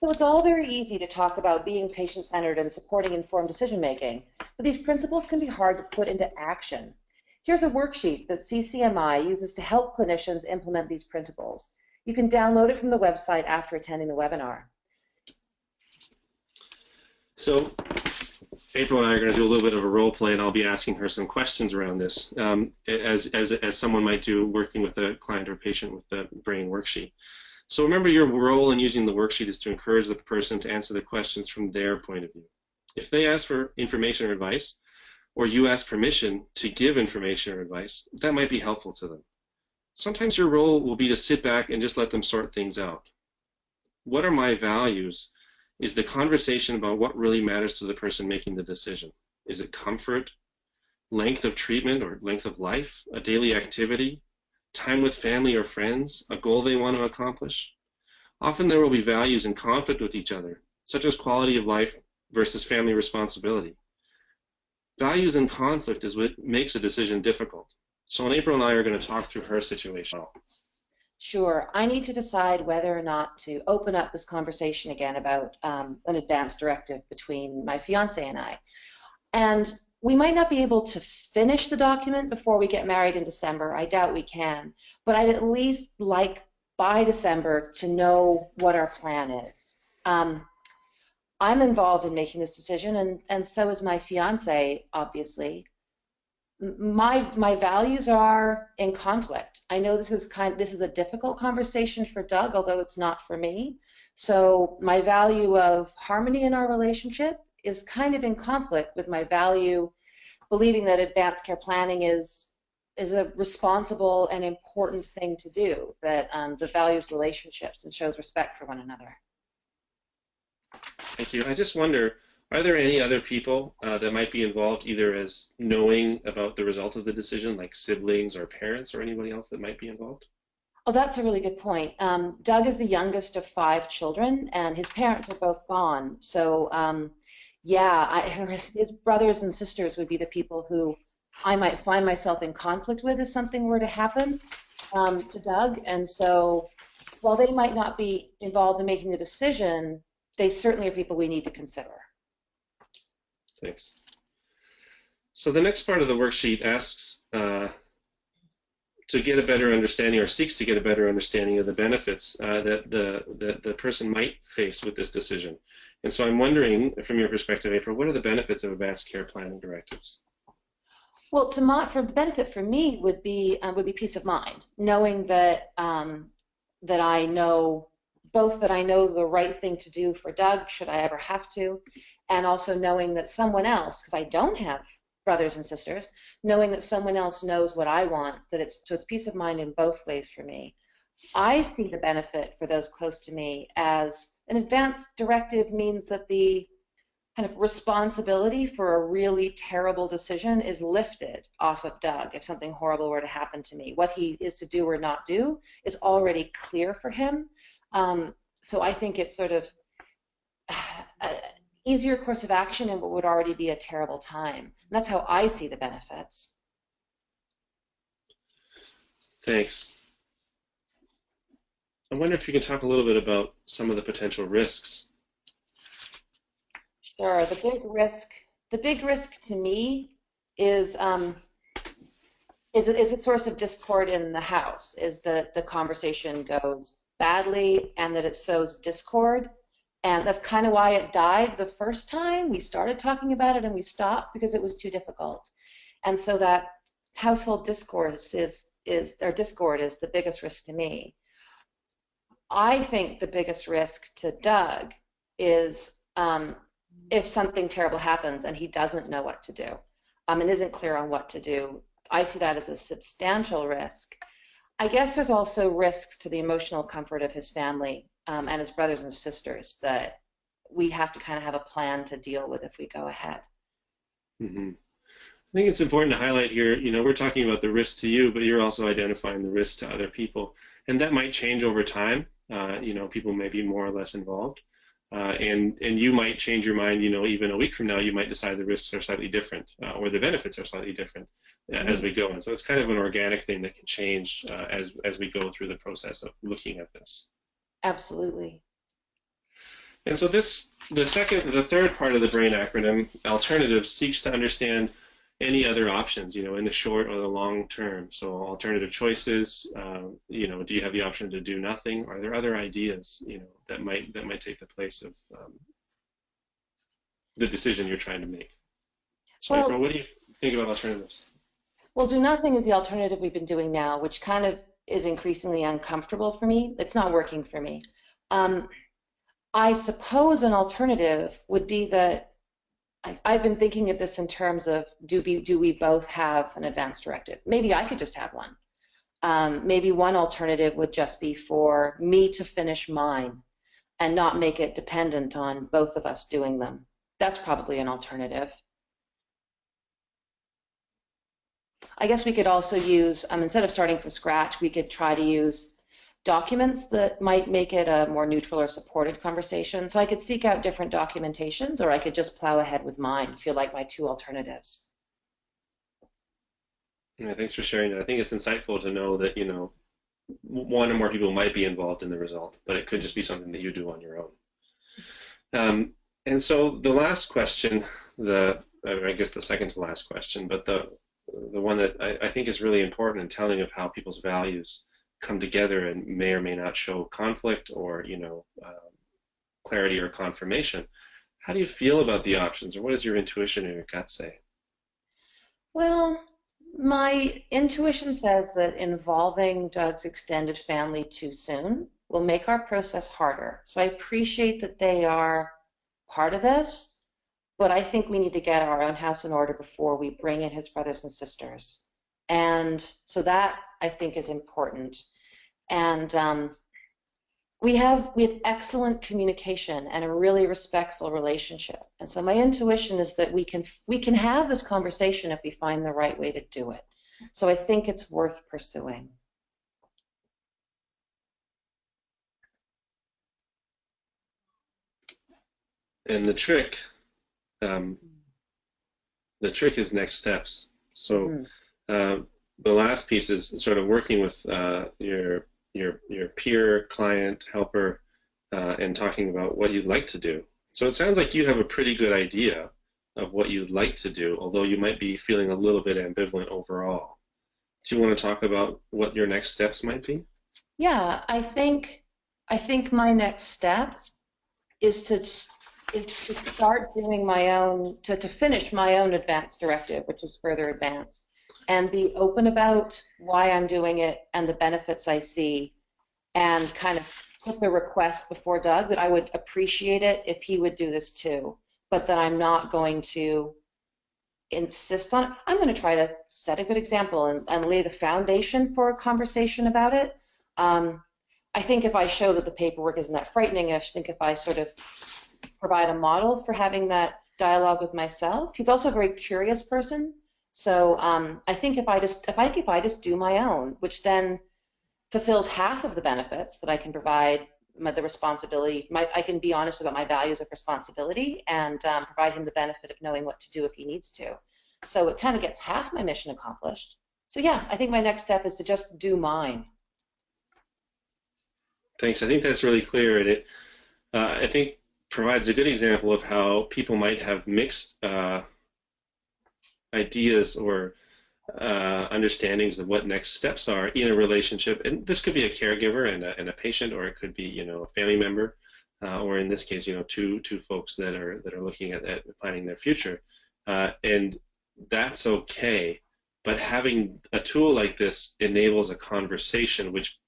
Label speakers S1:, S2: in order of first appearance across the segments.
S1: So it's all very easy to talk about being patient-centered and supporting informed decision-making, but these principles can be hard to put into action. Here's a worksheet that CCMI uses to help clinicians implement these principles. You can download it from the website after attending the webinar.
S2: So April and I are going to do a little bit of a role play, and I'll be asking her some questions around this, as someone might do working with a client or patient with the brain worksheet. So remember, your role in using the worksheet is to encourage the person to answer the questions from their point of view. If they ask for information or advice, or you ask permission to give information or advice, that might be helpful to them. Sometimes your role will be to sit back and just let them sort things out. What are my values is the conversation about what really matters to the person making the decision. Is it comfort, length of treatment or length of life, a daily activity, time with family or friends, a goal they want to accomplish? Often there will be values in conflict with each other, such as quality of life versus family responsibility. Values in conflict is what makes a decision difficult. So April and I are going to talk through her situation.
S1: Sure. I need to decide whether or not to open up this conversation again about an advance directive between my fiance and I. And we might not be able to finish the document before we get married in December. I doubt we can. But I'd at least like by December to know what our plan is. I'm involved in making this decision, and so is my fiance, obviously. My values are in conflict. I know this is a difficult conversation for Doug, although it's not for me. So my value of harmony in our relationship is kind of in conflict with my value believing that advanced care planning is a responsible and important thing to do, that values relationships and shows respect for one another.
S2: Thank you. I just wonder, are there any other people that might be involved either as knowing about the result of the decision, like siblings or parents or anybody else that might be involved?
S1: Oh, that's a really good point. Doug is the youngest of 5 children, and his parents are both gone. So, his brothers and sisters would be the people who I might find myself in conflict with if something were to happen to Doug. And so, while they might not be involved in making the decision, they certainly are people we need to consider.
S2: Thanks. So the next part of the worksheet asks to get a better understanding, or seeks to get a better understanding of the benefits that the person might face with this decision. And so I'm wondering, from your perspective, April, what are the benefits of advanced care planning directives?
S1: Well, for the benefit for me would be peace of mind, knowing that that I know the right thing to do for Doug should I ever have to, and also knowing that someone else, because I don't have brothers and sisters, knowing that someone else knows what I want, so it's peace of mind in both ways for me. I see the benefit for those close to me as an advance directive means that the kind of responsibility for a really terrible decision is lifted off of Doug if something horrible were to happen to me. What he is to do or not do is already clear for him. So I think it's sort of an easier course of action in what would already be a terrible time. And that's how I see the benefits.
S2: Thanks. I wonder if you can talk a little bit about some of the potential risks.
S1: Sure. The big risk to me is a source of discord in the house, is that the conversation goes badly and that it sows discord. And that's kind of why it died the first time. We started talking about it and we stopped because it was too difficult. And so that household discourse is the biggest risk to me. I think the biggest risk to Doug is if something terrible happens and he doesn't know what to do and isn't clear on what to do. I see that as a substantial risk. I guess there's also risks to the emotional comfort of his family and his brothers and sisters that we have to kind of have a plan to deal with if we go ahead.
S2: Mm-hmm. I think it's important to highlight here, we're talking about the risk to you, but you're also identifying the risk to other people. And that might change over time. People may be more or less involved. And you might change your mind, even a week from now, you might decide the risks are slightly different or the benefits are slightly different as we go. And so it's kind of an organic thing that can change as we go through the process of looking at this.
S1: Absolutely.
S2: And so the third part of the BRAIN acronym, alternative, seeks to understand any other options, in the short or the long term. So alternative choices, do you have the option to do nothing? Are there other ideas, that might take the place of the decision you're trying to make? So April, what do you think about alternatives?
S1: Well, do nothing is the alternative we've been doing now, which kind of is increasingly uncomfortable for me. It's not working for me. I suppose an alternative would be that I've been thinking of this in terms of do we both have an advance directive? Maybe I could just have one. Maybe one alternative would just be for me to finish mine and not make it dependent on both of us doing them. That's probably an alternative. I guess we could also use, instead of starting from scratch, we could try to use documents that might make it a more neutral or supported conversation. So I could seek out different documentations, or I could just plow ahead with mine, feel like my two alternatives.
S2: Yeah, thanks for sharing that. I think it's insightful to know that, one or more people might be involved in the result, but it could just be something that you do on your own. And so the last question, I guess the second to last question, but the one that I think is really important in telling of how people's values come together and may or may not show conflict or clarity or confirmation. How do you feel about the options, or what does your intuition or your gut say?
S1: Well, my intuition says that involving Doug's extended family too soon will make our process harder. So I appreciate that they are part of this, but I think we need to get our own house in order before we bring in his brothers and sisters. And so that, I think, is important. And we have excellent communication and a really respectful relationship. And so my intuition is that we can have this conversation if we find the right way to do it. So I think it's worth pursuing.
S2: And the trick is next steps. So the last piece is sort of working with your peer, client, helper, and talking about what you'd like to do. So it sounds like you have a pretty good idea of what you'd like to do, although you might be feeling a little bit ambivalent overall. Do you want to talk about what your next steps might be?
S1: Yeah, I think my next step is to start doing my own, to finish my own advanced directive, which is further advanced, and be open about why I'm doing it and the benefits I see, and kind of put the request before Doug that I would appreciate it if he would do this too, but that I'm not going to insist on it. I'm going to try to set a good example and lay the foundation for a conversation about it. I think if I show that the paperwork isn't that frightening, I think if I sort of provide a model for having that dialogue with myself. He's also a very curious person. So I think if I just do my own, which then fulfills half of the benefits that I can provide, the responsibility, I can be honest about my values of responsibility and provide him the benefit of knowing what to do if he needs to. So it kind of gets half my mission accomplished. So yeah, I think my next step is to just do mine.
S2: Thanks. I think that's really clear, and it I think provides a good example of how people might have mixed ideas or understandings of what next steps are in a relationship. And this could be a caregiver and a patient, or it could be a family member, or in this case two folks that are looking at planning their future, and that's okay. But having a tool like this enables a conversation which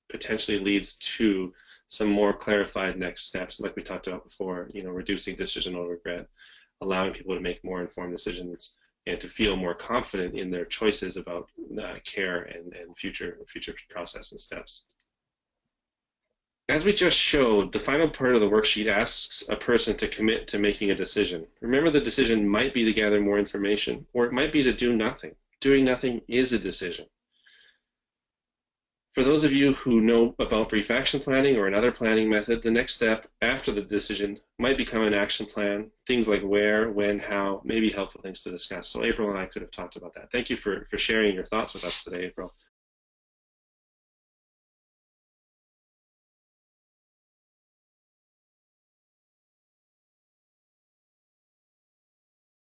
S2: potentially leads to some more clarified next steps, like we talked about before, reducing decisional regret, allowing people to make more informed decisions and to feel more confident in their choices about care and future process and steps. As we just showed, the final part of the worksheet asks a person to commit to making a decision. Remember, the decision might be to gather more information, or it might be to do nothing. Doing nothing is a decision. For those of you who know about brief action planning or another planning method, the next step after the decision might become an action plan. Things like where, when, how may be helpful things to discuss. So April and I could have talked about that. Thank you for sharing your thoughts with us today, April.